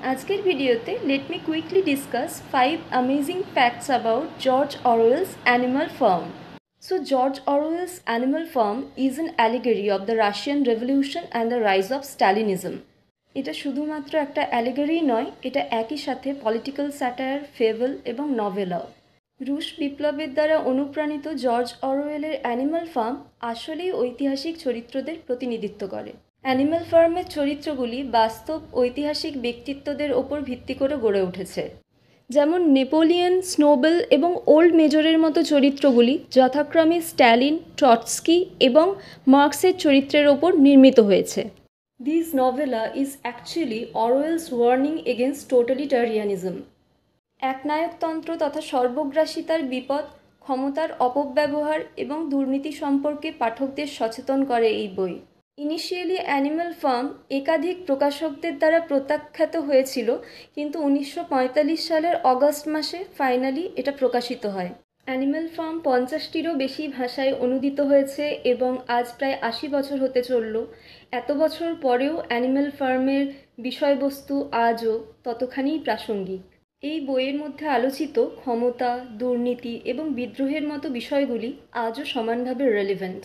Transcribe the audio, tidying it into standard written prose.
আজকের ভিডিওতে let me quickly discuss 5 amazing facts about George Orwell's Animal Farm. So George Orwell's Animal Farm is an allegory of the Russian Revolution and the rise of Stalinism. এটা শুধুমাত্র একটা allegory নয়, এটা একই সাথে political satire, fable এবং নভেলাও। রুশ বিপ্লবের দ্বারা অনুপ্রাণিত জর্জ অরওয়েলের অ্যানিমাল ফার্ম আসলেই ঐতিহাসিক চরিত্রদের প্রতিনিধিত্ব করে। অ্যানিমাল ফার্মের চরিত্রগুলি বাস্তব ঐতিহাসিক ব্যক্তিত্বদের ওপর ভিত্তি করে গড়ে উঠেছে। যেমন নেপোলিয়ন, স্নোবেল এবং ওল্ড মেজরের মতো চরিত্রগুলি যথাক্রমে স্ট্যালিন, ট্রটস্কি এবং মার্কসের চরিত্রের ওপর নির্মিত হয়েছে। This novella is actually Orwell's warning against totalitarianism. একনায়কতন্ত্র তথা সর্বগ্রাসিতার বিপদ, ক্ষমতার অপব্যবহার এবং দুর্নীতি সম্পর্কে পাঠকদের সচেতন করে এই বই। ইনিশিয়ালি অ্যানিমাল ফার্ম একাধিক প্রকাশকদের দ্বারা প্রত্যাখ্যাত হয়েছিল, কিন্তু 1945 সালের অগস্ট মাসে ফাইনালি এটা প্রকাশিত হয়। অ্যানিমাল ফার্ম 50টিরও বেশি ভাষায় অনুদিত হয়েছে এবং আজ প্রায় 80 বছর হতে চলল। এত বছর পরেও অ্যানিমাল ফার্মের বিষয়বস্তু আজও ততখানিই প্রাসঙ্গিক। এই বইয়ের মধ্যে আলোচিত ক্ষমতা, দুর্নীতি এবং বিদ্রোহের মতো বিষয়গুলি আজও সমানভাবে রেলিভেন্ট।